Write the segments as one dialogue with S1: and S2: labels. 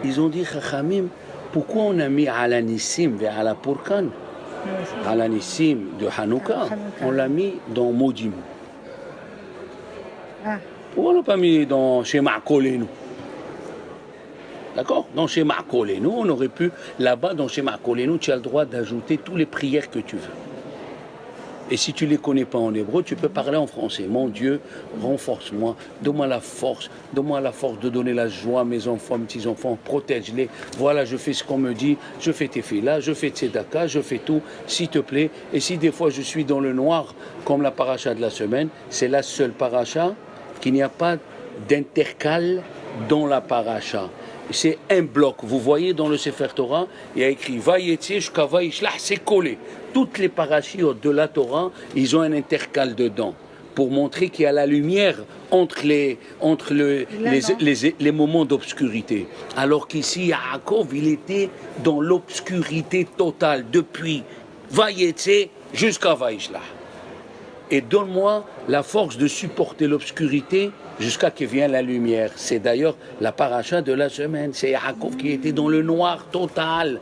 S1: ils ont dit, Chachamim, pourquoi on a mis Ala Nissim et Ala Purkan? Ala Nissim de Hanouka, on l'a mis dans Modim. Pourquoi on l'a pas mis dans Shema Kolenu? D'accord? Dans Shema Kolenu, on aurait pu, là-bas, dans Shema Kolenu, tu as le droit d'ajouter toutes les prières que tu veux. Et si tu ne les connais pas en hébreu, tu peux parler en français. Mon Dieu, renforce-moi, donne-moi la force de donner la joie à mes enfants, mes petits-enfants, protège-les. Voilà, je fais ce qu'on me dit, je fais tes filas, je fais tzedaka, je fais tout, s'il te plaît. Et si des fois je suis dans le noir, comme la paracha de la semaine, c'est la seule paracha qu'il n'y a pas d'intercale dans la paracha. C'est un bloc. Vous voyez dans le Sefer Torah, il y a écrit Vayetze jusqu'à Vayishlach, c'est collé. Toutes les parachiotes de la Torah, ils ont un intercale dedans pour montrer qu'il y a la lumière entre les moments d'obscurité. Alors qu'ici, Yaakov, il était dans l'obscurité totale depuis Vayetze jusqu'à Vayishlach. Et donne-moi la force de supporter l'obscurité jusqu'à que vienne la lumière. C'est d'ailleurs la paracha de la semaine. C'est Yaakov qui était dans le noir total.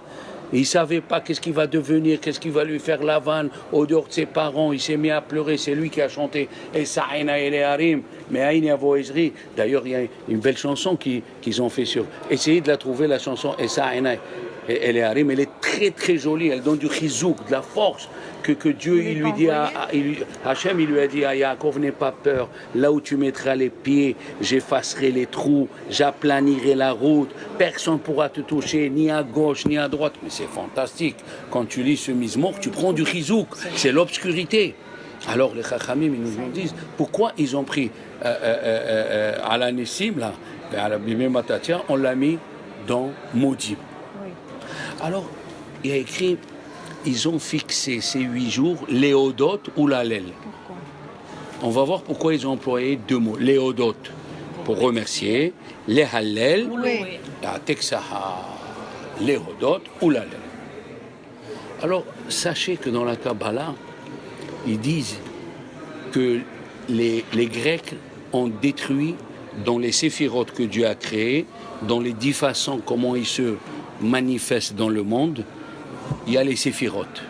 S1: Il ne savait pas qu'est-ce qu'il va devenir, qu'est-ce qu'il va lui faire la vanne au dehors de ses parents. Il s'est mis à pleurer. C'est lui qui a chanté Esa Ena Eleharim, mais Aïn Yavo Ezri. D'ailleurs, il y a une belle chanson qu'ils ont fait sur. Essayez de la trouver, la chanson Esa Ena Eleharim. Elle est très très jolie. Elle donne du chizouk, de la force. Que Dieu, il lui dit Hachem, il lui a dit à Yaakov, n'aie pas peur, là où tu mettras les pieds, j'effacerai les trous, j'aplanirai la route, personne ne pourra te toucher, ni à gauche, ni à droite. Mais c'est fantastique, quand tu lis ce mizmor, tu prends du chizouk, c'est l'obscurité. Alors les Chachamim, ils nous disent, pourquoi ils ont pris Ala Nissim, là, à la Bimé Matatia, on l'a mis dans Modim. Alors, il y a écrit, ils ont fixé ces 8 jours, l'éodot ou l'allel. Pourquoi? On va voir pourquoi ils ont employé 2 mots. L'éodot, pour remercier, les hallel, la texaha, l'éodot ou l'allel. Alors, sachez que dans la Kabbalah, ils disent que les Grecs ont détruit dans les séphirotes que Dieu a créés, dans les 10 façons comment ils se manifestent dans le monde, il y a les séphirotes.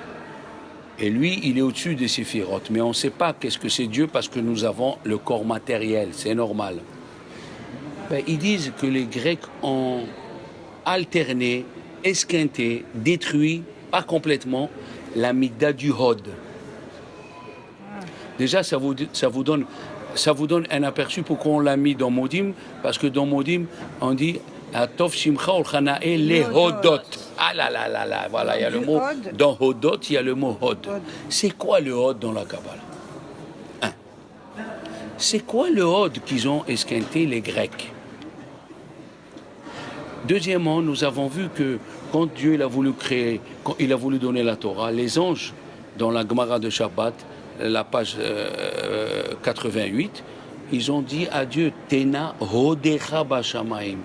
S1: Et lui, il est au-dessus des séphirotes. Mais on ne sait pas qu'est-ce que c'est Dieu parce que nous avons le corps matériel. C'est normal. Ils disent que les Grecs ont alterné, esquinté, détruit, pas complètement, la midda du Hod. Déjà, ça vous donne un aperçu pourquoi on l'a mis dans Modim. Parce que dans Modim, on dit Atov Shimcha Olchanae le Hodot. Ah là là là là, voilà, il y a le mot. Dans Hodot, il y a le mot Hod. C'est quoi le Hod dans la Kabbalah? C'est quoi le Hod qu'ils ont esquinté les Grecs? Deuxièmement, nous avons vu que quand Dieu il a voulu créer, quand il a voulu donner la Torah, les anges, dans la Gemara de Shabbat, la page 88, ils ont dit à Dieu, Tena Hodecha Bashamaim.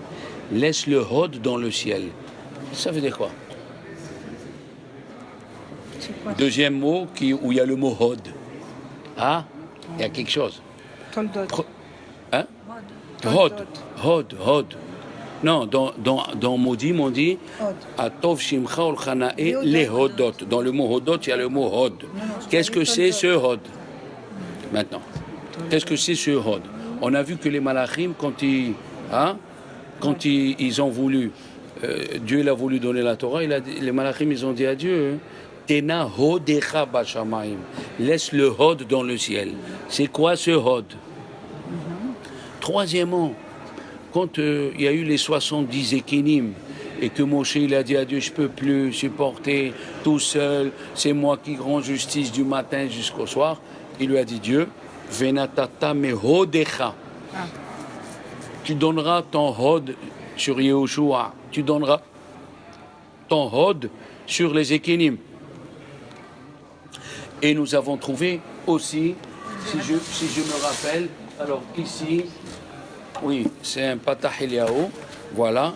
S1: Laisse le Hod dans le ciel. Ça veut dire quoi? Deuxième mot où il y a le mot Hod. Ah, il y a quelque chose. Hein? Hod. Non, dans Modim, on dit Atov Shimcha Olchanae le Hodot. Dans le mot Hodot, il y a le mot Hod. Qu'est-ce que c'est ce Hod? Maintenant, qu'est-ce que c'est ce Hod? On a vu que les Malachim, quand ils ont voulu, Dieu il a voulu donner la Torah, les Malachim ils ont dit à Dieu, Tena Hodecha Bashamaim, laisse le Hod dans le ciel. C'est quoi ce Hod? Troisièmement, quand il y a eu les 70 équinim et que Moshe il a dit à Dieu, je ne peux plus supporter tout seul, c'est moi qui rends justice du matin jusqu'au soir, il lui a dit Dieu, Venatata me Hodecha. Tu donneras ton Hod sur Yehoshua, tu donneras ton Hod sur les Ékénim. Et nous avons trouvé aussi, si je me rappelle, alors ici, oui, c'est un Patah Eliyahu, voilà,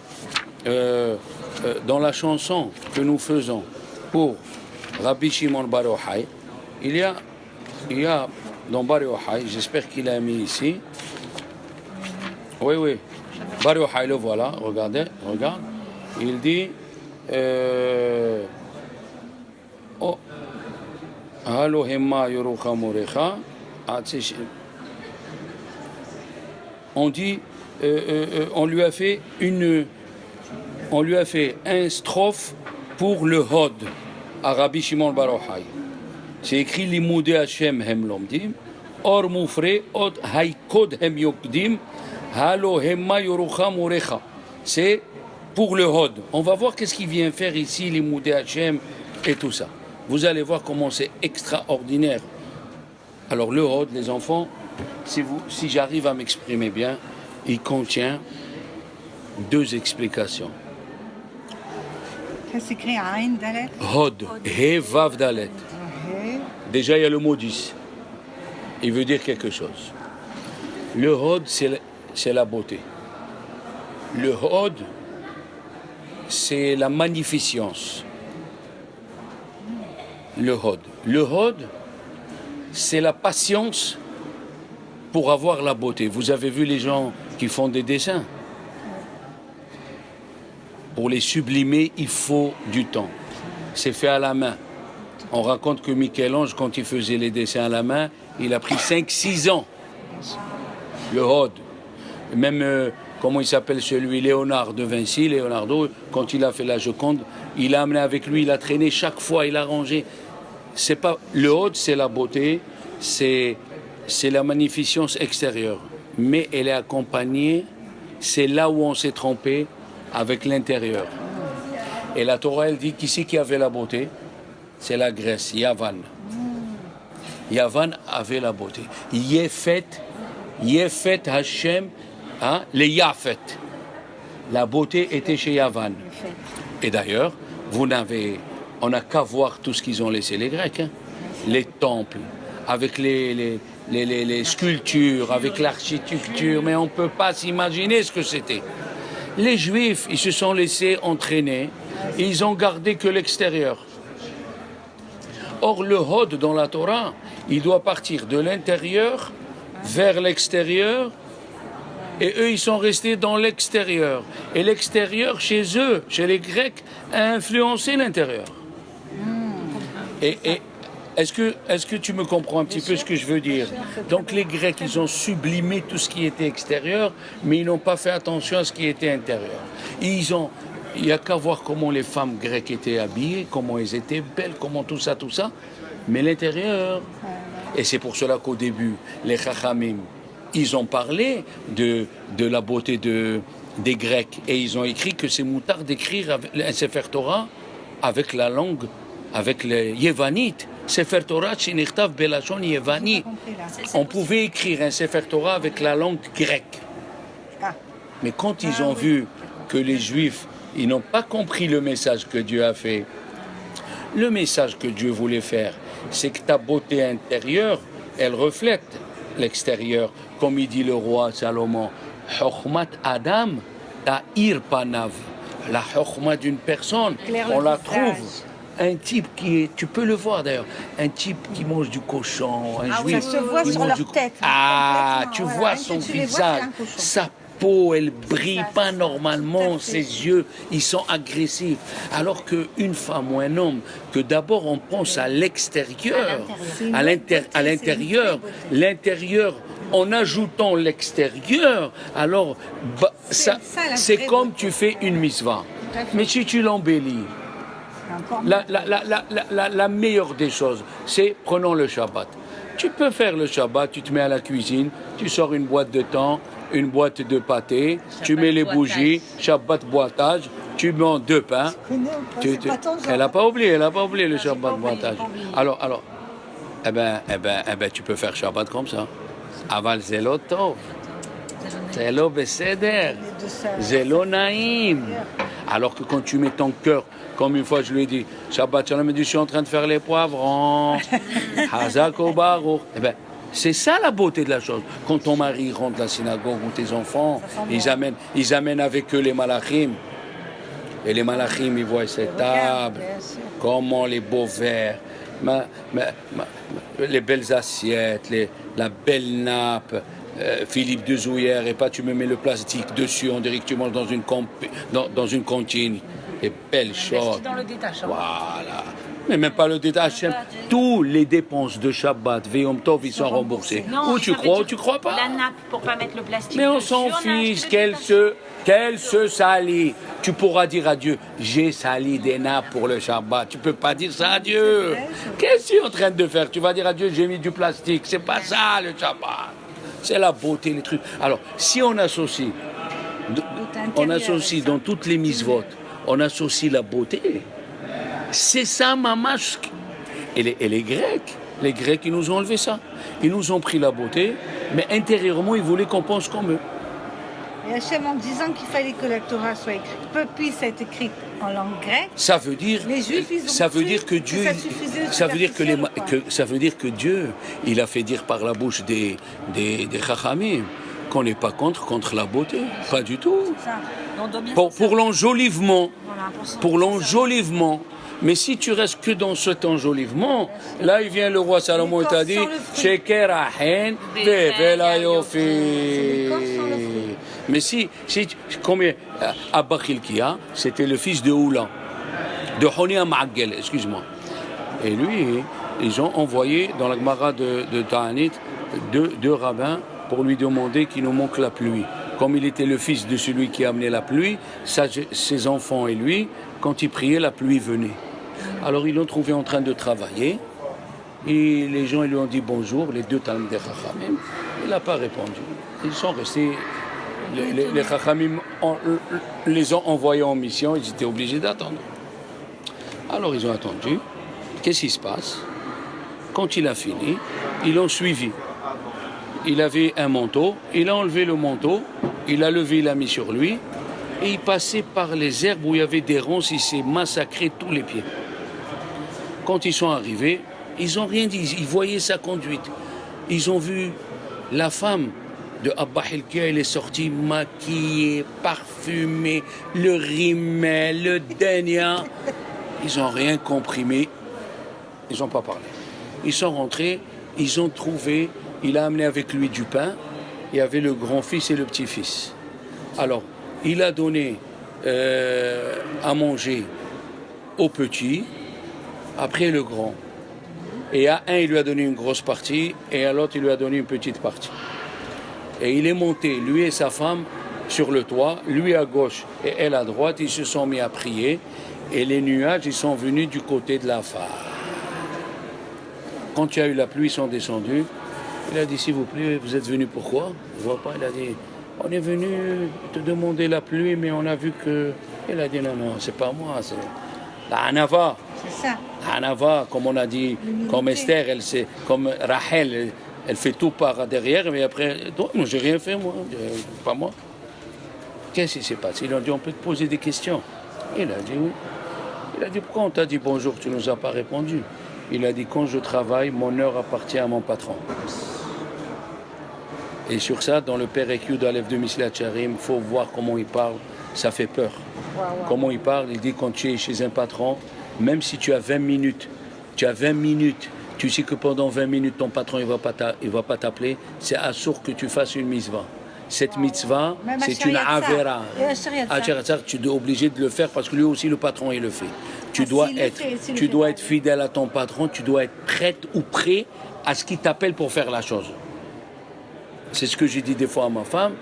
S1: dans la chanson que nous faisons pour Rabbi Shimon Bar Yochai, il y a dans Bar Yochai, j'espère qu'il a mis ici, oui, Bar Yochai, le voilà, regarde. il dit oh, Halo hemma yorucha morecha. On dit, on lui a fait un strophe pour le Hod à Rabbi Shimon Bar Yochai. C'est écrit Limoudé Hashem hem lomdim, or moufre od haikod hem yokdim, halo hemma yorucha morecha. C'est pour le Hod. On va voir qu'est-ce qu'il vient faire ici, Limoudé Hashem et tout ça. Vous allez voir comment c'est extraordinaire. Alors le Hod, les enfants, si j'arrive à m'exprimer bien, il contient 2 explications.
S2: Ça s'écrit Aïn Dalet.
S1: Hod, He Vav Dalet. Déjà, il y a le mot 10. Il veut dire quelque chose. Le Hod, c'est la beauté. Le Hod, c'est la magnificence. Le Hod. Le Hod, c'est la patience pour avoir la beauté. Vous avez vu les gens qui font des dessins. Pour les sublimer, il faut du temps. C'est fait à la main. On raconte que Michel-Ange, quand il faisait les dessins à la main, il a pris 5-6 ans. Le Hod. Même, comment il s'appelle celui, Léonard de Vinci, Leonardo, quand il a fait la Joconde, il a amené avec lui, il a traîné chaque fois, il a rangé. C'est pas, le Hod, c'est la beauté, c'est la magnificence extérieure. Mais elle est accompagnée, c'est là où on s'est trompé, avec l'intérieur. Et la Torah, elle dit qu'ici qui avait la beauté, c'est la Grèce, Yavan. Yavan avait la beauté. Yefet Hashem, hein, les Yafet. La beauté était chez Yavan. Et d'ailleurs, on n'a qu'à voir tout ce qu'ils ont laissé, les Grecs. Hein. Les temples, avec les sculptures, avec l'architecture, mais on ne peut pas s'imaginer ce que c'était. Les Juifs, ils se sont laissés entraîner, et ils ont gardé que l'extérieur. Or, le Hod dans la Torah, il doit partir de l'intérieur vers l'extérieur, et eux, ils sont restés dans l'extérieur. Et l'extérieur, chez eux, chez les Grecs, a influencé l'intérieur. Et est-ce que tu me comprends un petit peu ce que je veux dire? Donc les Grecs, ils ont sublimé tout ce qui était extérieur, mais ils n'ont pas fait attention à ce qui était intérieur. Il n'y a qu'à voir comment les femmes grecques étaient habillées, comment elles étaient belles, comment tout ça. Mais l'intérieur, et c'est pour cela qu'au début, les Chachamim, ils ont parlé de la beauté des Grecs, et ils ont écrit que c'est moutard d'écrire un Sefer Torah avec la langue, avec les Yévanites. Sefer Torah, Shinichtav Belashon Yevani. On pouvait écrire un Sefer Torah avec la langue grecque. Mais quand ils ont vu que les Juifs, ils n'ont pas compris le message que Dieu a fait, le message que Dieu voulait faire, c'est que ta beauté intérieure, elle reflète l'extérieur. Comme il dit le roi Salomon, Chokhmat Adam ta'ir panav. La chokhma d'une personne, on la trouve. Un type qui est, tu peux le voir d'ailleurs, un type qui mange du cochon, un juif
S2: ça se voit
S1: qui
S2: sur
S1: mange
S2: leur tête.
S1: Tu vois son visage, sa peau, elle brille pas normalement, ses yeux, ils sont agressifs. Alors qu'une femme ou un homme, que d'abord on pense à l'extérieur, à l'intérieur, l'intérieur, en ajoutant l'extérieur, alors c'est comme tu fais une mitzvah. Mais si tu l'embellis, la meilleure des choses, c'est, prenons le Shabbat. Tu peux faire le Shabbat, tu te mets à la cuisine, tu sors une boîte de thon, une boîte de pâté, tu mets les bougies, Shabbat boitage, tu mets 2 pains. Elle n'a pas oublié le Shabbat boitage. Alors, eh ben, tu peux faire Shabbat comme ça. Aval zelo tov, zelo beseder, zelo naïm. Alors que quand tu mets ton cœur, comme une fois je lui ai dit, Shabbat Shalom, je suis en train de faire les poivrons, Hazak au Baruch. Eh ben, c'est ça la beauté de la chose. Quand ton mari rentre à la synagogue ou tes enfants, ils amènent avec eux les malachim. Et les malachim, ils voient cette table, comment les beaux verres, les belles assiettes, la belle nappe, Philippe de Zouillère et pas tu me mets le plastique dessus, on dirait que tu manges dans une cantine. Et belle chose.
S2: Dans le détachement.
S1: Voilà. Mais même pas le détaché. Tous les dépenses de Shabbat, Yom Tov, ils sont remboursés.
S2: Non,
S1: Ou tu crois ou tu crois pas.
S2: La nappe pour pas mettre le plastique.
S1: Mais on
S2: dessus,
S1: s'en
S2: a
S1: fiche,
S2: acheté le
S1: qu'elle se salit. Tu pourras dire à Dieu, j'ai sali des nappes pour le Shabbat. Tu peux pas dire ça à Dieu. Qu'est-ce que tu es en train de faire? Tu vas dire à Dieu, j'ai mis du plastique. C'est pas ça le Shabbat. C'est la beauté, les trucs. Alors, si on associe, dans toutes les mitzvot, on associe la beauté. C'est ça, mamash. Et les Grecs, ils nous ont enlevé ça. Ils nous ont pris la beauté, mais intérieurement, ils voulaient qu'on pense comme eux.
S3: Et Hachem, en disant qu'il fallait que la Torah soit écrite, puisse être écrite en langue grecque,
S1: ça veut dire,
S3: les Juifs, ils ont
S1: ça veut dire que Dieu, ça veut dire que Dieu, il a fait dire par la bouche des Chachamim qu'on n'est pas contre la beauté, pas du tout. Pour l'enjolivement, pour l'enjolivement. Mais si tu restes que dans cet enjolivement, là il vient le roi Salomon et t'a dit Sheker ahen vevela yofi. Mais si combien Abba Khilkia, c'était le fils de Oula, de Honia Ma'agel, excuse-moi. Et lui, ils ont envoyé dans la Gemara de Ta'anit deux rabbins pour lui demander qu'il nous manque la pluie. Comme il était le fils de celui qui a amené la pluie, ses enfants et lui, quand ils priaient, la pluie venait. Alors ils l'ont trouvé en train de travailler, et les gens ils lui ont dit bonjour, les deux Talmidei Chachamim, il n'a pas répondu. Ils sont restés, les Chachamim les ont envoyés en mission, ils étaient obligés d'attendre. Alors ils ont attendu, qu'est-ce qui se passe? Quand il a fini, ils l'ont suivi. Il avait un manteau, il a enlevé le manteau, il a levé, il l'a mis sur lui, et il passait par les herbes où il y avait des ronces, il s'est massacré tous les pieds. Quand ils sont arrivés, ils n'ont rien dit, ils voyaient sa conduite. Ils ont vu la femme de Abba Hilkia, elle est sortie maquillée, parfumée, le rimel, le denia. Ils n'ont rien compris, mais ils n'ont pas parlé. Ils sont rentrés, ils ont trouvé, il a amené avec lui du pain, il y avait le grand-fils et le petit-fils. Alors, il a donné à manger au petit, après le grand. Et à un, il lui a donné une grosse partie, et à l'autre, il lui a donné une petite partie. Et il est monté, lui et sa femme, sur le toit, lui à gauche et elle à droite, ils se sont mis à prier, et les nuages, ils sont venus du côté de la femme. Quand il y a eu la pluie, ils sont descendus. Il a dit, s'il vous plaît, vous êtes venus pourquoi? Je ne vois pas, il a dit, on est venu te demander la pluie, mais on a vu que... Il a dit, non, c'est pas moi, c'est la Hanava.
S3: C'est ça.
S1: La Hanava, comme on a dit, comme Esther, comme Rachel, elle fait tout par derrière, mais après, non, j'ai rien fait, moi, pas moi. Qu'est-ce qui s'est passé? Ils ont dit, on peut te poser des questions. Il a dit, oui. Il a dit, pourquoi on t'a dit bonjour, tu ne nous as pas répondu? Il a dit, quand je travaille, mon heure appartient à mon patron. Et sur ça, dans le Père Yud Aleph de Misilat Charim, il faut voir comment il parle, ça fait peur. Comment il parle, il dit, quand tu es chez un patron, même si tu as 20 minutes, tu sais que pendant 20 minutes, ton patron il va pas t'appeler, c'est assourd que tu fasses une mitzvah. Cette mitzvah, c'est une avera. Tu es obligé de le faire parce que lui aussi, le patron, il le fait. Tu dois être fidèle à ton patron, tu dois être prête ou prêt à ce qu'il t'appelle pour faire la chose. C'est ce que j'ai dit des fois à ma femme.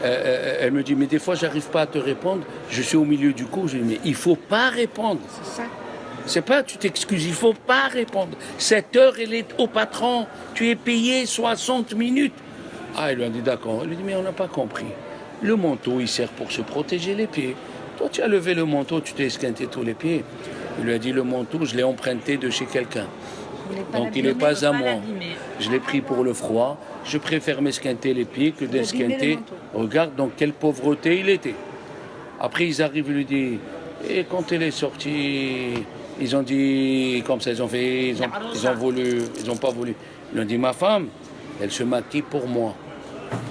S1: Elle me dit, mais des fois, j'arrive pas à te répondre. Je suis au milieu du cours. Je dis, mais il faut pas répondre.
S3: C'est ça.
S1: C'est pas, tu t'excuses, il faut pas répondre. Cette heure, elle est au patron. Tu es payé 60 minutes. Ah, il lui a dit, d'accord. Il lui dit, mais on n'a pas compris. Le manteau, il sert pour se protéger les pieds. Toi, tu as levé le manteau, tu t'es esquinté tous les pieds. Il lui a dit, le manteau, je l'ai emprunté de chez quelqu'un. Donc il n'est pas à moi. Je l'ai pris pour le froid. Je préfère m'esquinter les pieds que d'esquinter. Regarde dans quelle pauvreté il était. Après ils arrivent, ils lui disent, et quand elle est sortie, ils ont dit, comme ça ils ont fait, ils ont voulu, ils n'ont pas voulu. Ils ont dit, ma femme, elle se maquille pour moi.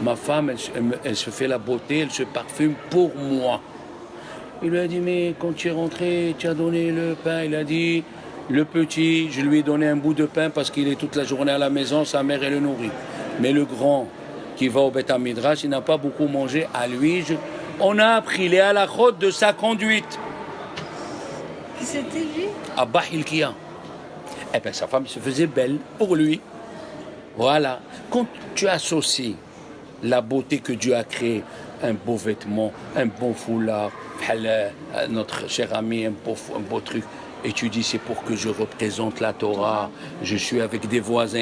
S1: Ma femme, elle se fait la beauté, elle se parfume pour moi. Il lui a dit, mais quand tu es rentré, tu as donné le pain. Il a dit, le petit, je lui ai donné un bout de pain parce qu'il est toute la journée à la maison, sa mère, elle le nourrit. Mais le grand, qui va au Beth Midrash, il n'a pas beaucoup mangé à lui. On a appris les halakhot de sa conduite.
S3: Qui c'était lui?
S1: Abba Hilkia. Eh bien, sa femme se faisait belle pour lui. Voilà. Quand tu associes la beauté que Dieu a créée, un beau vêtement, un bon foulard, notre cher ami, un beau truc, et tu dis c'est pour que je représente la Torah, je suis avec des voisins,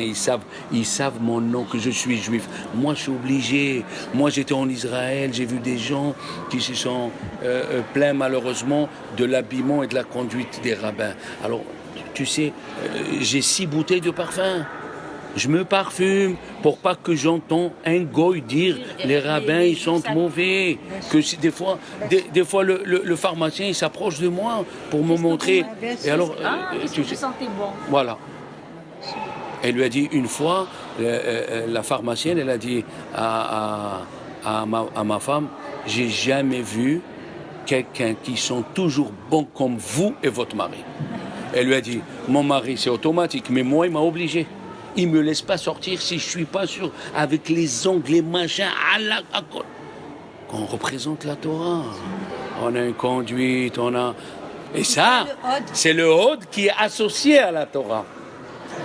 S1: ils savent mon nom, que je suis juif. Moi, je suis obligé. Moi, j'étais en Israël, j'ai vu des gens qui se sont plaints malheureusement de l'habillement et de la conduite des rabbins. Alors, tu sais, j'ai 6 bouteilles de parfum. Je me parfume pour pas que j'entende un goy dire les rabbins ils sont mauvais. Que des fois le pharmacien il s'approche de moi pour me montrer. Et alors
S2: tu te sentais bon.
S1: Voilà. Elle lui a dit une fois, la pharmacienne elle a dit à ma femme, j'ai jamais vu quelqu'un qui sont toujours bons comme vous et votre mari. Elle lui a dit, mon mari c'est automatique, mais moi il m'a obligé. Il ne me laisse pas sortir si je ne suis pas sûr, avec les ongles, les machins, qu'on représente la Torah. On a une conduite, on a... Et ça, c'est le Hod qui est associé à la Torah.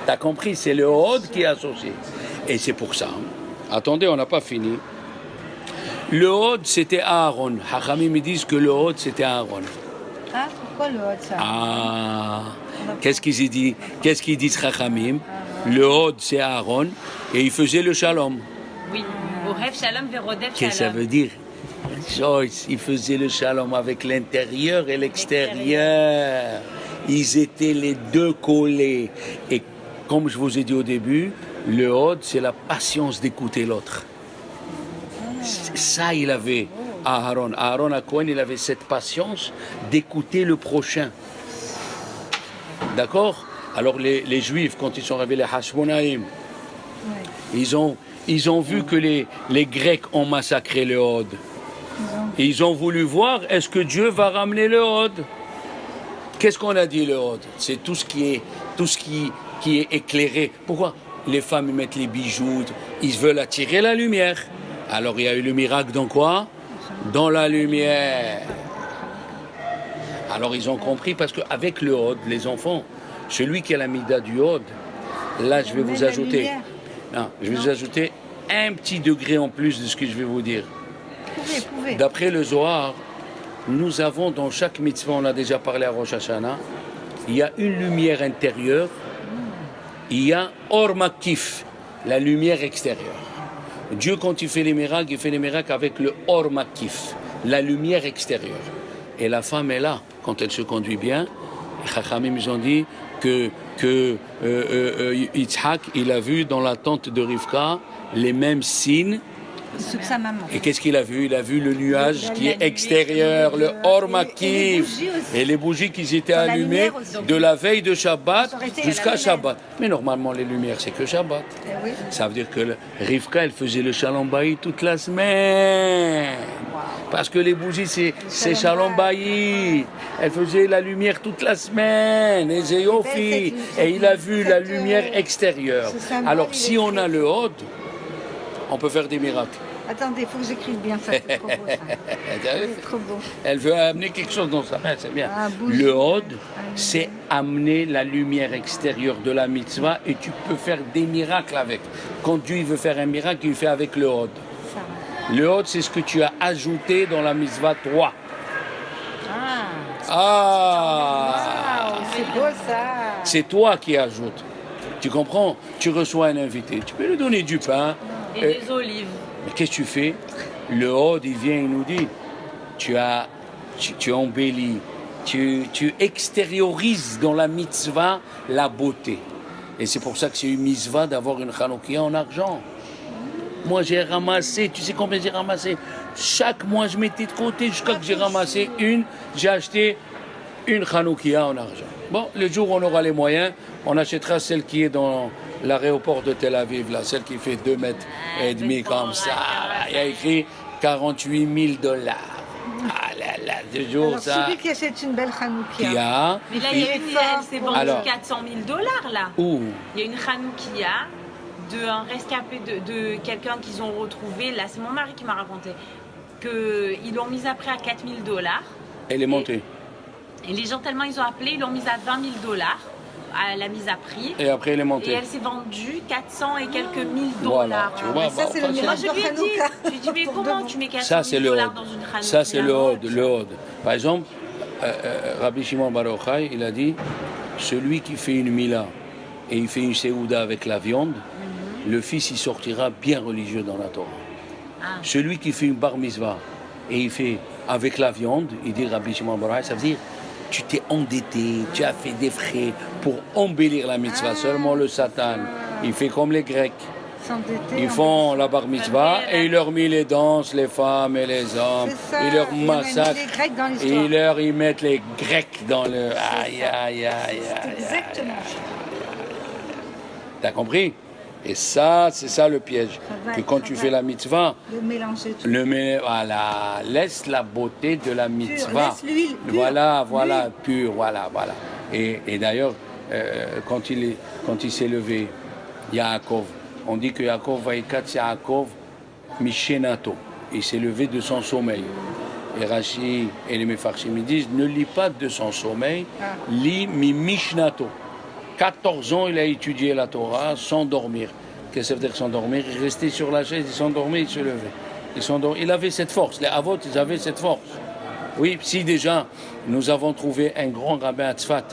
S1: T'as compris? C'est le Hod qui est associé. Et c'est pour ça. Attendez, on n'a pas fini. Le Hod, c'était Aaron. Hachamim me disent que le Hod, c'était Aaron.
S3: Ah, pourquoi le Hod, ça?
S1: Ah, qu'est-ce qu'ils disent? Qu'est-ce qu'ils disent Chachamim? Le Hod, c'est Aaron, et il faisait le Shalom.
S2: Oui, Orev Shalom verodef Shalom.
S1: Qu'est-ce que ça veut dire? Joyce, il faisait le Shalom avec l'intérieur et l'extérieur. Ils étaient les deux collés. Et comme je vous ai dit au début, le Hod, c'est la patience d'écouter l'autre. Ça, il avait Aaron. Aaron à Cohen, il avait cette patience d'écouter le prochain. D'accord? Alors les Juifs, quand ils sont arrivés les Hashmonaïm, ils ont vu que les Grecs ont massacré le Hod. Ils ont voulu voir, est-ce que Dieu va ramener le Hod? Qu'est-ce qu'on a dit le Hod? C'est tout ce qui est éclairé. Pourquoi? Les femmes ils mettent les bijoux, ils veulent attirer la lumière. Alors il y a eu le miracle dans quoi? Dans la lumière. Alors ils ont compris, parce qu'avec le Hod, les enfants, celui qui a la mida du Hod, là je vais vous ajouter, un petit degré en plus de ce que je vais vous dire.
S3: Pouvez.
S1: D'après le Zohar, nous avons dans chaque mitzvah, on a déjà parlé à Rosh Hashanah, il y a une lumière intérieure, il y a Or Makif, la lumière extérieure. Dieu, quand il fait les miracles, il fait les miracles avec le Or Makif, la lumière extérieure. Et la femme est là, quand elle se conduit bien. Les Chachamim, ils ont dit que Yitzhak, il a vu dans la tente de Rivka les mêmes signes.
S3: Sous sa maman.
S1: Et qu'est-ce qu'il a vu? Il a vu le nuage qui est extérieur, le Or Makif. Et les bougies qui étaient allumées de la veille de Shabbat jusqu'à Shabbat. Mais normalement, les lumières, c'est que Shabbat.
S3: Oui.
S1: Ça veut dire que Rivka, elle faisait le Shalom Bayi toute la semaine. Parce que les bougies, c'est Shalom Bayi. Elle faisait la lumière toute la semaine. Et Zéofi. Et il a vu la lumière extérieure. Alors, si on a le Hod, on peut faire des miracles.
S3: Attendez, il faut que j'écrive bien ça, c'est trop beau ça. C'est trop beau.
S1: Elle veut amener quelque chose dans sa main, c'est bien.
S3: Ah,
S1: le Hod, c'est amener la lumière extérieure de la mitzvah et tu peux faire des miracles avec. Quand Dieu veut faire un miracle, il fait avec le Hod. Le Hod, c'est ce que tu as ajouté dans la mitzvah 3.
S3: C'est beau ça.
S1: C'est toi qui ajoutes. Tu comprends? Tu reçois un invité, tu peux lui donner du pain.
S2: Et des olives.
S1: Mais qu'est-ce que tu fais? Le Hod, il vient, il nous dit, tu embellis, tu extériorises dans la mitzvah la beauté. Et c'est pour ça que c'est une mitzvah d'avoir une Hanoukia en argent. Moi, j'ai ramassé, tu sais combien j'ai ramassé? Chaque mois, je mettais de côté jusqu'à que j'ai ramassé j'ai acheté une Hanoukia en argent. Bon, le jour où on aura les moyens, on achètera celle qui est dans l'aéroport de Tel Aviv, là, celle qui fait 2,5 mètres comme ça. Il y a écrit 48 000 $. Ah là là, ce jour,
S3: alors,
S1: ça.
S3: Celui qui achète une belle Hanoukia.
S1: Qui a.
S2: Mais là, il y a une, elle s'est vendue
S1: Alors,
S2: 400 000 $, là.
S1: Où?
S2: Il y a une Hanoukia d'un rescapé de quelqu'un qu'ils ont retrouvé. Là, c'est mon mari qui m'a raconté qu'ils l'ont mise après à $4 000.
S1: Elle est montée.
S2: Et les gens, tellement ils ont appelé, ils l'ont mise à $20 000 à la mise à prix.
S1: Et après, elle est
S2: Et
S1: montée.
S2: elle s'est vendue 400 et quelques mille
S1: Voilà,
S2: dollars.
S1: tu vois,
S3: ça, c'est le
S1: bah,
S2: Moi, je lui ai dit,
S3: Hanouka.
S2: je lui ai dit, mais comment tu mets 400
S1: ça, c'est
S2: 000
S1: le
S2: $
S1: Hod.
S2: dans une Hanouka?
S1: Ça, c'est le Hod. Par exemple, Rabbi Shimon Bar Yochai, il a dit, celui qui fait une mila et il fait une séouda avec la viande, le fils, il sortira bien religieux dans la Torah.
S2: Ah.
S1: Celui qui fait une bar mitzvah et il fait avec la viande, il dit Rabbi Shimon Bar Yochai, ça veut dire tu t'es endetté, tu as fait des frais pour embellir la mitzvah. Seulement le Satan, il fait comme les Grecs.
S3: S'endetter,
S1: Ils font la bar mitzvah et ils leur mettent les danses, les femmes et les hommes.
S3: C'est ça,
S1: Ils leur
S3: ils ont mis
S1: massacrent.
S3: les Grecs dans
S1: Et
S3: l'histoire.
S1: ils mettent les Grecs dans le. Aïe, aïe, aïe, aïe.
S3: Exactement.
S1: T'as compris? Et ça, c'est ça le piège.
S3: va
S1: Que
S3: être
S1: quand tu
S3: travail.
S1: fais la mitzvah,
S3: De mélanger tout.
S1: voilà, laisse la beauté de la mitzvah.
S3: laisse l'huile pure.
S1: Voilà, voilà,
S3: L'huile.
S1: pure, voilà. Et d'ailleurs, quand il s'est levé, Yaakov, on dit que Yaakov va être Yaakov Mishenato. Il s'est levé de son sommeil. Et Rashi et les Mefarshim ils disent, ne lis pas de son sommeil, lis mi Mishnato. 14 ans, il a étudié la Torah sans dormir. Qu'est-ce que ça veut dire sans dormir? Il restait sur la chaise, il s'endormait, il se levait. Il avait cette force. Les Avot, ils avaient cette force. Oui, si déjà nous avons trouvé un grand rabbin à Tzfat,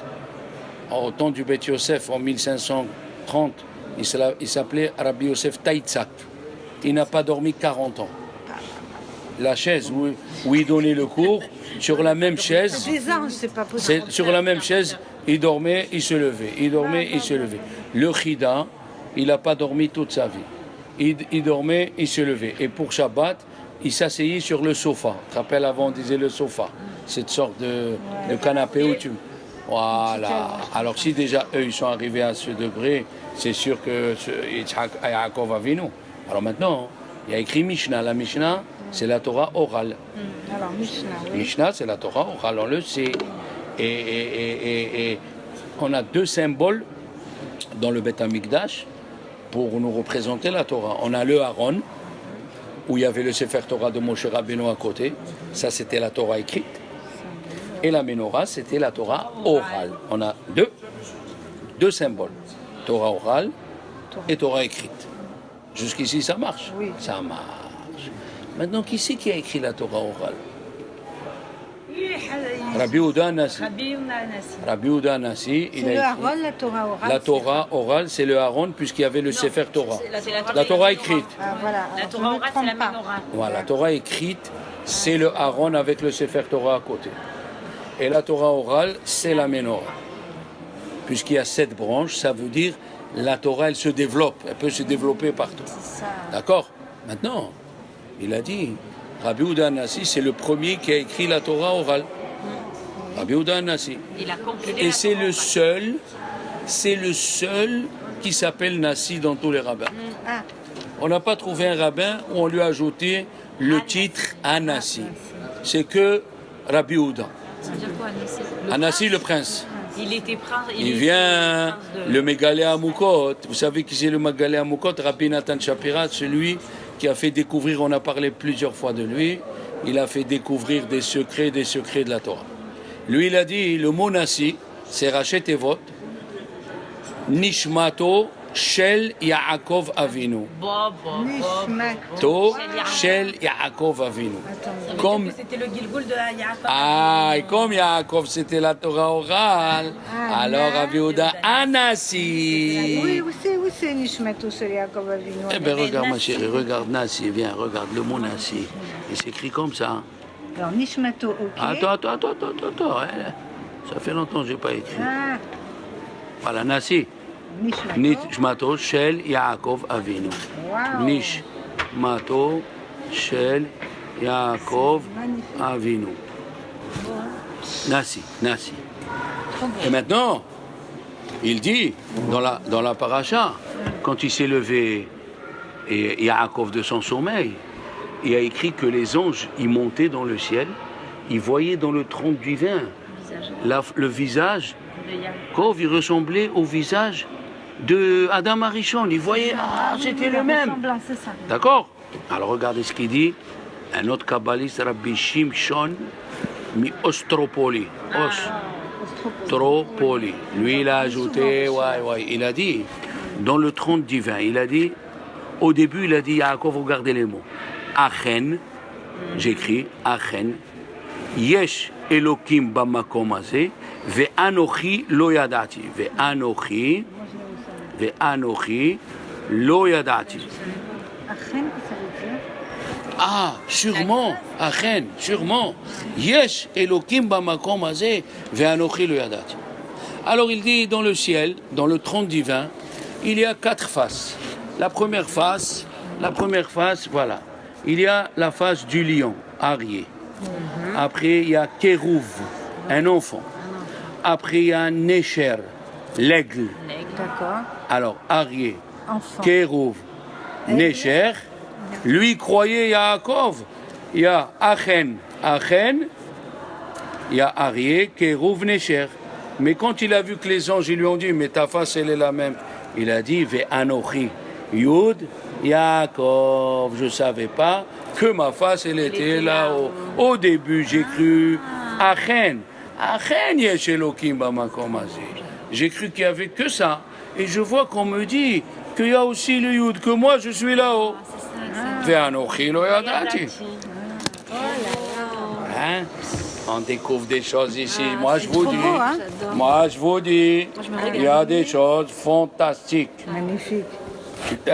S1: au temps du Beth Yosef, en 1530, il s'appelait Rabbi Yosef Taïtzak. Il n'a pas dormi 40 ans. La chaise où il donnait le cours, sur la même chaise,
S3: Des anges, c'est pas possible.
S1: sur la même chaise, il dormait, il se levait. Il dormait, il se levait. Le Chida, il n'a pas dormi toute sa vie. Il dormait, il se levait. Et pour Shabbat, il s'asseyait sur le sofa. Tu te rappelles, avant, on disait le sofa. Cette sorte de canapé où tu... Voilà. Alors, si déjà, eux, ils sont arrivés à ce degré, c'est sûr que Yitzhak Yaakov Avinu. Alors maintenant, il y a écrit Mishnah. La Mishnah, c'est la Torah orale.
S3: Alors, Mishnah, oui.
S1: Mishnah, c'est la Torah orale, on le sait. Et on a deux symboles dans le Beth Amikdash pour nous représenter la Torah. On a le Aaron, où il y avait le Sefer Torah de Moshe Rabbeinu à côté. Ça, c'était la Torah écrite. Et la Menorah, c'était la Torah orale. On a deux symboles. Torah orale et Torah écrite. Jusqu'ici, ça marche.
S3: Oui.
S1: Ça marche. Maintenant, qui c'est qui a écrit la Torah orale? Rabbi Yehuda Nassi. Rabbi Yehuda Nassi, il
S3: C'est
S1: a
S3: le
S1: écrit.
S3: Aaron, la Torah orale.
S1: La Torah orale, c'est le Aaron, puisqu'il y avait le Sefer Torah. La Torah écrite.
S3: Ah, voilà.
S2: La
S3: Alors, je
S2: Torah
S3: me
S2: orale, c'est la
S3: trompe pas.
S2: Menorah.
S1: Voilà, la Torah écrite, c'est le Aaron avec le Sefer Torah à côté. Et la Torah orale, c'est la Menorah. Puisqu'il y a 7 branches, ça veut dire la Torah, elle se développe. Elle peut se développer partout.
S3: C'est ça.
S1: D'accord? Maintenant, il a dit, Rabbi Yehuda Nassi, c'est le premier qui a écrit la Torah orale. Rabbi Yehuda Nassi.
S2: Il a compilé
S1: Et
S2: la
S1: c'est
S2: Torah
S1: le seul qui s'appelle Nassi dans tous les rabbins.
S3: Ah,
S1: On n'a pas trouvé un rabbin où on lui a ajouté le titre Anassi. C'est que Rabbi Yehuda.
S2: Ça veut dire quoi, Anassi?
S1: Anassi, le prince.
S2: Il était prince.
S1: Il
S2: était
S1: vient,
S2: prince de-
S1: le Mégalé Amoukot. Vous savez qui c'est le Mégalé Amoukot? Rabbi Nathan Shapira, celui qui a fait découvrir, on a parlé plusieurs fois de lui, il a fait découvrir des secrets de la Torah. Lui, il a dit, le mot Nassi, c'est Rachet Evot, Nishmato, Shel Yaakov Avinu.
S3: Nishmato.
S1: To, Shel Yaakov Avinu.
S3: Attends.
S1: Comme,
S2: C'était le Gilgul de Yaakov.
S1: et comme Yaakov, c'était la Torah orale,
S3: Ah,
S1: alors Rabbi Yehuda
S3: Oui,
S1: Anassi.
S3: où c'est Nishmato, c'est Yaakov Avinu?
S1: Eh bien, regarde ma chérie, regarde Nassi, viens, regarde le mot Nassi. Il s'écrit comme ça.
S3: Alors, Nishmato, ok.
S1: Attends, hein. Ça fait longtemps que je n'ai pas écrit.
S3: Ah,
S1: Voilà, Nassi.
S3: Nishmato.
S1: Nishmato Shel Yaakov Avinu.
S3: Waouh.
S1: Nishmato Shel Yaakov
S3: Magnifique.
S1: Avinu. Nassi.
S3: Trop beau.
S1: Et maintenant, il dit, dans la paracha, quand il s'est levé, et Yaakov de son sommeil, il a écrit que les anges, ils montaient dans le ciel, ils voyaient dans le trône divin le visage,
S2: de Yaakov.
S1: Yaakov, il ressemblait au visage de Adam Arishon. Il voyait, c'était le même.
S3: C'est ça.
S1: D'accord? Alors regardez ce qu'il dit. Un autre kabbaliste, Rabbi Shimshon mi Ostropoli. Ostropoli. Lui, il a ajouté, il a dit, dans le trône divin, il a dit, au début, il a dit, Yaakov, regardez les mots. Achen, j'écris, Achen, Yesh Elokim bamakom hazeh, ve'anochi lo yadati. Ve'anochi lo yadati. Ah, sûrement, Achen, sûrement. Yesh Elokim bamakom hazeh, ve'anochi lo yadati. Alors il dit, dans le ciel, dans le trône divin, il y a 4 faces. La première face, voilà. Il y a la face du lion, Arié. Après, il y a Kérouv, un enfant. Après, il y a Nécher, l'aigle.
S3: D'accord.
S1: Alors, Arié,
S3: Enfant.
S1: Kérouv, Nécher. Lui croyait Yaakov. Il y a Achen, il y a Arié, Kérouv, Nécher. Mais quand il a vu que les anges lui ont dit, mais ta face, elle est la même, il a dit, Ve'anochi, Yud, Yaakov. Je ne savais pas que ma face, elle était là-haut. Au début, j'ai cru, Achen, yesh Elokim bamakom hazeh. J'ai cru qu'il n'y avait que ça. Et je vois qu'on me dit qu'il y a aussi le Yud, que moi, je suis là-haut. Ve'anochi lo yadati. Hein? On découvre des choses ici. Moi, je vous dis, il y a des choses fantastiques.
S3: Magnifique.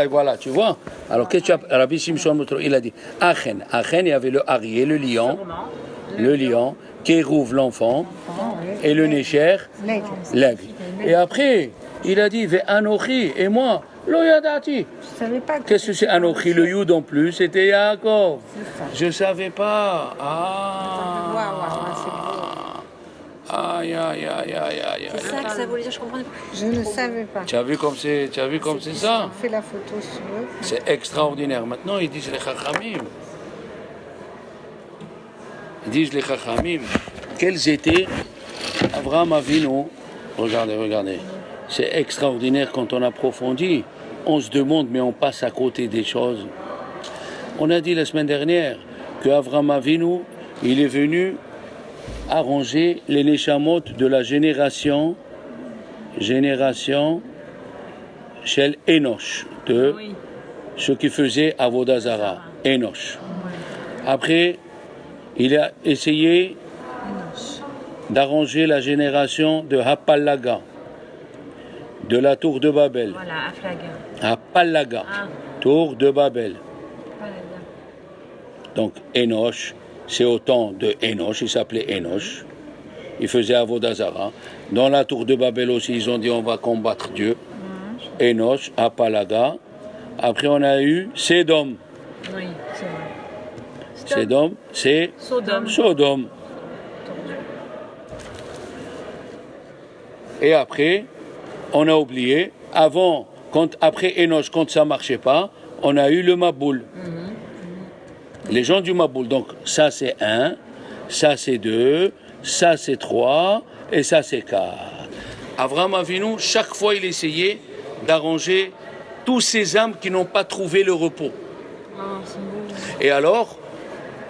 S1: Voilà, tu vois. Alors, qu'est-ce que tu as, Rabbi Shimshon, il a dit, Achen, il y avait le Arié, le lion, Kérouv, l'enfant, et le Nécher, l'aigle. Et après, il a dit, Ve'anochi, et moi, lo yadati.
S3: Je savais pas.
S1: Qu'est-ce que c'est Anochi? Le Yud en plus, c'était Yaakov. Je ne savais pas. Aïe.
S4: C'est ça que ça voulait dire, je comprenais pas.
S3: Je ne savais pas.
S1: Tu as vu comme c'est ça?
S3: On fait la photo sur eux.
S1: C'est extraordinaire. Maintenant, ils disent les Chachamim. Quels étaient Avraham Avinu? Regardez. C'est extraordinaire quand on approfondit. On se demande, mais on passe à côté des choses. On a dit la semaine dernière que Avraham Avinu, il est venu arranger les neshamot de la génération chez Enoch, de ceux qui faisaient Avodah Zara, Enoch. Après, il a essayé d'arranger la génération de Hapalaga, de la tour de Babel.
S2: Voilà,
S1: Hapalaga, tour de Babel. Donc Enoch, c'est au temps de Enoch, il s'appelait Enoch. Il faisait Avodah Zara. Dans la tour de Babel aussi, ils ont dit on va combattre Dieu. Enoch, Hapalaga. Après, on a eu Sédom.
S2: Oui, c'est vrai.
S1: Sédom, c'est Sodome. Et après, on a oublié, après Enoch, quand ça ne marchait pas, on a eu le Maboul. Les gens du Maboul. Donc, ça c'est 1, ça c'est 2, ça c'est 3, et ça c'est 4. Avraham Avinu, chaque fois, il essayait d'arranger tous ces âmes qui n'ont pas trouvé le repos. Et alors,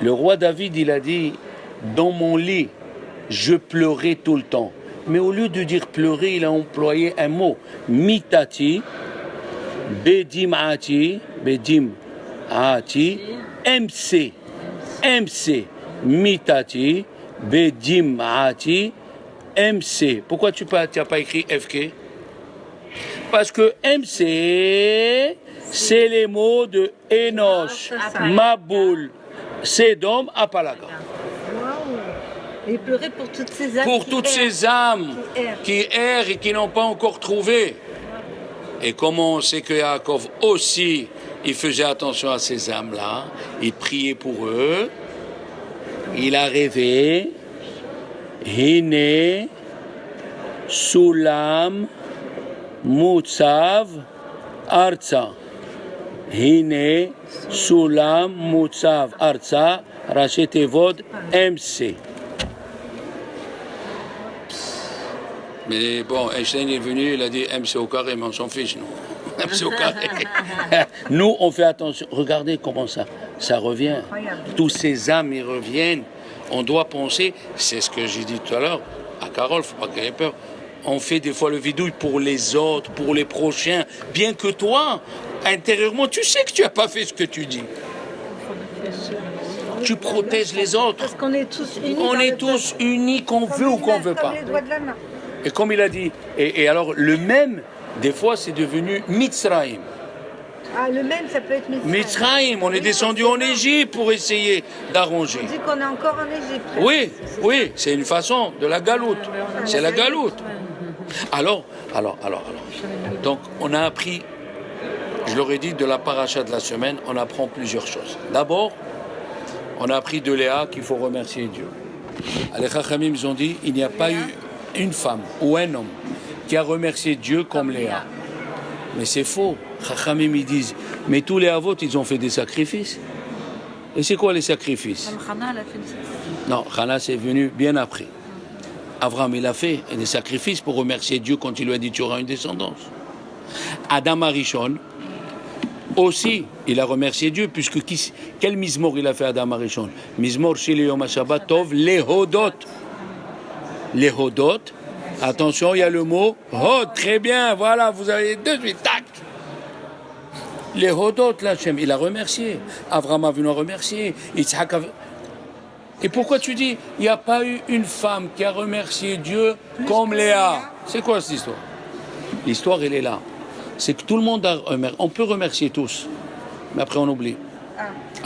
S1: le roi David, il a dit, dans mon lit, je pleurais tout le temps. Mais au lieu de dire pleurer, il a employé un mot. Mitati, bedimati, MC, mitati, bedimati, MC. Pourquoi tu n'as pas écrit FK? Parce que MC, c'est les mots de Enoch, Maboul, Sédom, Hapalaga.
S3: Et pleurer pour toutes ces âmes.
S1: Pour toutes ces âmes qui errent et qui n'ont pas encore trouvé. Et comment on sait que Yaakov aussi, il faisait attention à ces âmes-là, il priait pour eux, il a rêvé, Hine, Sulam, Mutsav, Arza. Hine, Sulam, Mutsav, Arza, Rachetevod, MC. Mais bon, Einstein est venu, il a dit MC au carré, mais on s'en fiche, nous. MC au carré. Nous, on fait attention. Regardez comment ça revient. Tous ces âmes, ils reviennent. On doit penser, c'est ce que j'ai dit tout à l'heure, à Carole, faut pas qu'elle ait peur. On fait des fois le vidouille pour les autres, pour les prochains. Bien que toi, intérieurement, tu sais que tu n'as pas fait ce que tu dis. Tu protèges les autres.
S3: Parce qu'on est tous unis.
S1: On est tous unis, qu'on veut ou qu'on ne veut pas.
S3: Comme les doigts de la main.
S1: Et comme il a dit, et alors le même, des fois, c'est devenu Mitzrayim.
S3: Ah, le même, ça peut être Mitzrayim.
S1: Mitzrayim, on est descendu en Égypte pour essayer d'arranger.
S3: On dit qu'on est encore en Égypte.
S1: Oui, oui, c'est une façon de la galoute. C'est la galoute. Alors. Donc, on a appris, je leur ai dit, de la paracha de la semaine, on apprend plusieurs choses. D'abord, on a appris de Léa qu'il faut remercier Dieu. Les Chachamim, ils ont dit, il n'y a pas eu une femme ou un homme qui a remercié Dieu comme Léa. Mais c'est faux. Chachamim, ils disent, mais tous les avot, ils ont fait des sacrifices. Et c'est quoi les sacrifices?
S4: Hana, elle a fait des sacrifices.
S1: Non, Hana, c'est venu bien après. Abraham, il a fait des sacrifices pour remercier Dieu quand il lui a dit, tu auras une descendance. Adam Arishon, aussi, il a remercié Dieu, puisque quel Mizmor il a fait Adam Arishon? Mizmor chez Yom HaShabbat Tov, Lehodot. Lehodot, attention, il y a le mot Hod, très bien, voilà, vous avez de suite, tac. Lehodot, là, il a remercié. Abraham a venu remercier. Yitzhak a... Et pourquoi tu dis, il n'y a pas eu une femme qui a remercié Dieu comme Léa? C'est quoi cette histoire? L'histoire, elle est là. C'est que tout le monde a remercié. On peut remercier tous, mais après on oublie.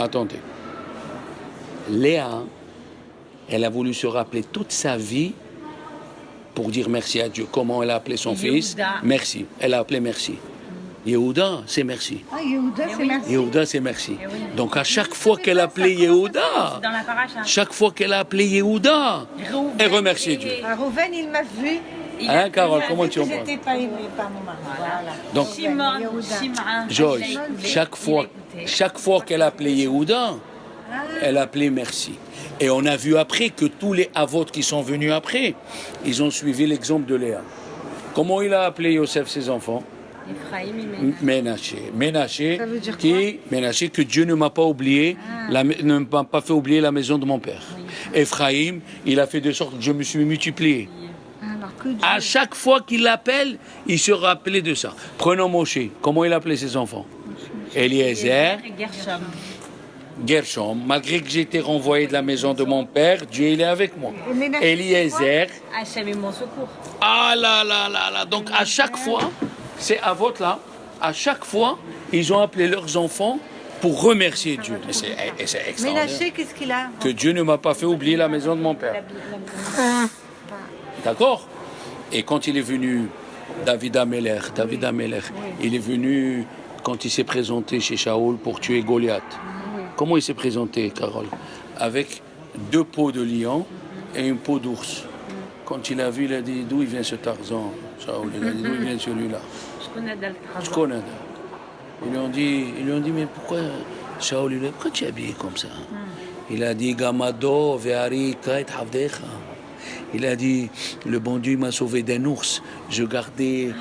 S1: Attendez. Léa, elle a voulu se rappeler toute sa vie pour dire merci à Dieu. Comment elle a appelé son fils? Merci. Elle a appelé merci. Yehuda, c'est merci.
S3: Ah, Yehuda, c'est merci.
S1: Yehuda, c'est merci. Donc à chaque fois qu'elle appelait Yehuda, chaque fois qu'elle a appelé Yehuda, elle remerciait Dieu.
S3: Ah, Rouven, il m'a vu.
S1: Hein, Carole, comment tu en
S3: Je
S1: penses?
S3: n'étais pas aimé par mon mari. Voilà.
S1: Donc, Joyce, chaque fois qu'elle appelait Yehuda, elle appelait merci. Et on a vu après que tous les avot qui sont venus après, ils ont suivi l'exemple de Léa. Comment il a appelé Yosef ses enfants? Ménaché. Ménaché, que Dieu ne m'a pas oublié, ne m'a pas fait oublier la maison de mon père. Ephraim, il a fait de sorte que je me suis multiplié. À chaque fois qu'il l'appelle, il se rappelait de ça. Prenons Moshe. Comment il appelait ses enfants? Eliezer, Gershom. Malgré que j'ai été renvoyé de la maison de mon père, Dieu il est avec moi. Eliezer. Ah là là là là. Donc à chaque fois, c'est à votre là, à chaque fois, ils ont appelé leurs enfants pour remercier Dieu. Et c'est extraordinaire.
S3: Ménaché, qu'est-ce qu'il a?
S1: Que Dieu ne m'a pas fait oublier la maison de mon père. D'accord? Et quand il est venu, David Ameler, il est venu quand il s'est présenté chez Shaoul pour tuer Goliath. Comment il s'est présenté, Carole? Avec 2 peaux de lion et une peau d'ours. Quand il a vu, il a dit, d'où il vient ce Tarzan, Shaoul? Il a dit, d'où il vient celui-là? Je connais. Ils lui ont dit, mais pourquoi, Shaoul, pourquoi tu es habillé comme ça? Il a dit, Gamado, Ve'ari, Kait, Havdecha. Il a dit, le bon Dieu m'a sauvé d'un ours. Je gardais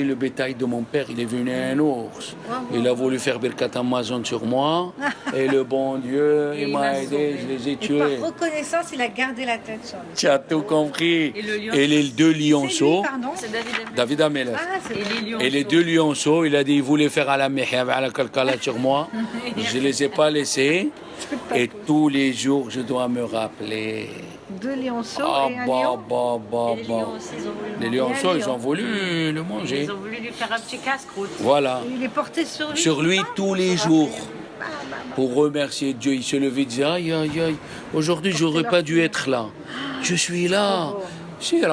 S1: le bétail de mon père. Il est venu un ours. Il a voulu faire Birkat Amazon sur moi. Et le bon Dieu, il m'a aidé. Je les ai tués.
S3: Par reconnaissance, il a gardé la tête sur lui.
S1: Tu as tout compris. Et les 2 lionceaux.
S3: C'est
S1: David Ameler.
S3: et
S1: les 2 lionceaux, il a dit, il voulait faire à la mehia, à la kalkala sur moi. Je ne les ai pas laissés. Et tous les jours, je dois me rappeler.
S3: 2 lionceaux et un lion.
S1: Les lionceaux, ils ont voulu le manger.
S2: Ils ont voulu lui faire un petit casse-croûte.
S1: Voilà.
S3: Il est porté sur lui.
S1: Sur lui tous les jours. Pour remercier Dieu. Il se levait et disait, aïe, aïe, aïe, aujourd'hui, j'aurais pas dû être là. Je suis là. C'est bien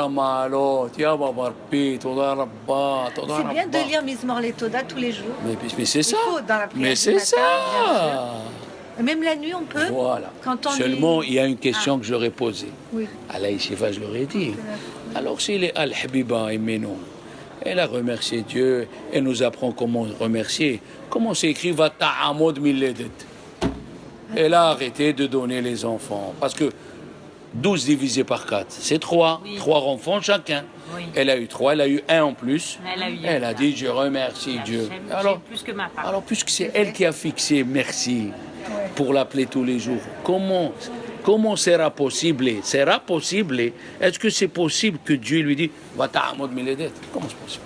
S3: de lire Mizmor Letoda tous les jours.
S1: Mais c'est ça. Mais
S3: c'est
S1: ça.
S3: Même la nuit, on peut.
S1: Voilà.
S3: Quand on
S1: Seulement, il y a une question que je leur ai posée.
S3: Oui.
S1: À la Yeshiva, je leur ai dit. Alors, s'il est Al-Habiba et Menon, elle a remercié Dieu, elle nous apprend comment remercier. Comment c'est écrit Vata'amod Miledet. Elle a arrêté de donner les enfants. Parce que 12 divisé par 4, c'est 3.
S2: Oui.
S1: 3 enfants chacun.
S2: Oui.
S1: Elle a eu 3, elle a eu 1 en plus.
S2: Elle a eu
S1: dit, je remercie Dieu. Alors,
S2: plus que ma part.
S1: alors, puisque c'est elle qui a fixé merci pour l'appeler tous les jours, comment sera possible? Sera possible? Est-ce que c'est possible que Dieu lui dise, va ta'amod miledet? Comment c'est possible?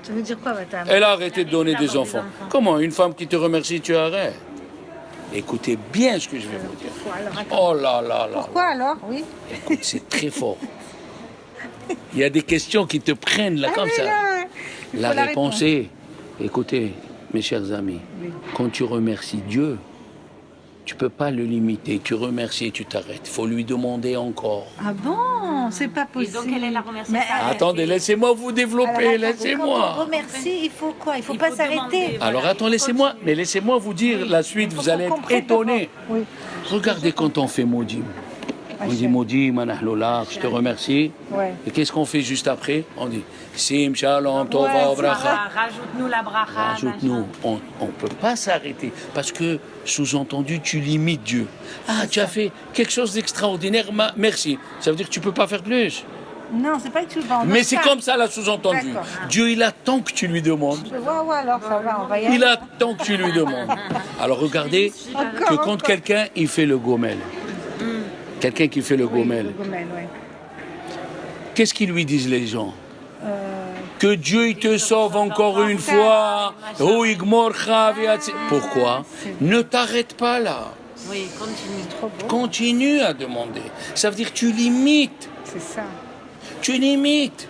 S3: Ça veut dire quoi, Vatam?
S1: Elle a arrêté de donner des enfants. Comment? Une femme qui te remercie, tu arrêtes? Écoutez bien ce que je vais vous dire. Oh là là là.
S3: Pourquoi alors? Oui.
S1: Écoute, c'est très fort. Il y a des questions qui te prennent là comme ça. La réponse est, écoutez, mes chers amis, quand tu remercies Dieu, tu ne peux pas le limiter. Tu remercies et tu t'arrêtes. Il faut lui demander encore.
S3: Ah bon? C'est pas
S2: Et
S3: possible.
S2: donc elle est la remerciée.
S1: Attendez, laissez-moi vous développer, laissez-moi.
S3: Quand on remercie, il faut quoi? Il faut pas s'arrêter.
S2: demander.
S1: Alors attends, laissez-moi vous dire la suite, vous allez être étonnés.
S3: Oui.
S1: Regardez quand on fait maudit. On dit maudit, manahlola, je te remercie.
S3: Ouais.
S1: Et qu'est-ce qu'on fait juste après? On dit sim, shalom, tova, bracha.
S2: Rajoute-nous la bracha.
S1: Rajoute-nous. On ne peut pas s'arrêter parce que, sous-entendu, tu limites Dieu. Ah, tu as fait quelque chose d'extraordinaire, merci. Ça veut dire que tu ne peux pas faire plus.
S3: Non, c'est pas que tu le vends.
S1: Mais c'est comme ça, là, sous-entendu.
S3: D'accord.
S1: Dieu, il attend que tu lui demandes.
S3: Ouais, alors ça va, on va y aller.
S1: Il attend que tu lui demandes. Alors regardez que quand quelqu'un, il fait le gomel. Quelqu'un qui fait le gomel.
S3: Le gomel, ouais.
S1: Qu'est-ce qu'ils lui disent les gens? Que Dieu il te sauve encore une fois. Pourquoi? Ne t'arrête pas là.
S2: Oui, continue.
S3: Trop beau.
S1: Continue à demander. Ça veut dire que tu limites.
S3: C'est ça.
S1: Tu limites.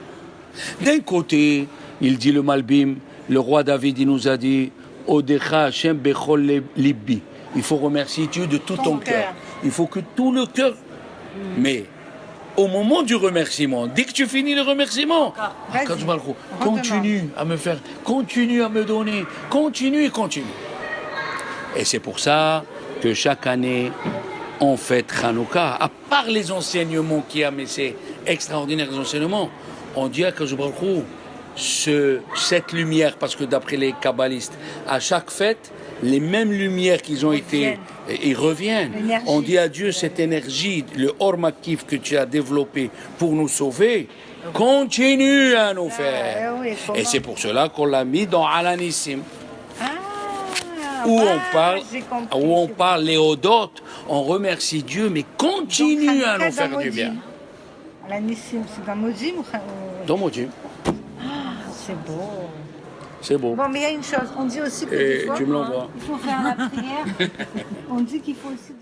S1: D'un côté, il dit le Malbim, le roi David, il nous a dit Odecha Hashem bechol libbi. Il faut remercier Dieu de tout ton cœur. Il faut que tout le cœur. Mais au moment du remerciement, dès que tu finis le remerciement, continue à me faire, continue à me donner, continue. Et c'est pour ça que chaque année, on fête Hanouka. À part les enseignements qu'il y a, mais c'est extraordinaire les enseignements, on dit à Kadosh Baruch Hu, cette lumière, parce que d'après les kabbalistes, à chaque fête, les mêmes lumières qu'ils ont été, ils reviennent.
S3: L'énergie.
S1: On dit à Dieu, cette énergie, le Or Makif que tu as développé pour nous sauver, continue à nous faire.
S3: oui,
S1: Et c'est pour cela qu'on l'a mis dans Alanissim, où
S3: j'ai compris,
S1: on parle les Odotes, on remercie Dieu, mais continue à nous faire du bien.
S3: La Nissim, c'est dans Modim ou...
S1: Dans mon Dieu,
S3: C'est beau.
S1: c'est beau.
S3: Bon, mais il y a une chose, on dit aussi que
S1: Et
S3: des fois,
S1: tu me l'envoies.
S3: il faut faire la prière. On dit qu'il faut aussi...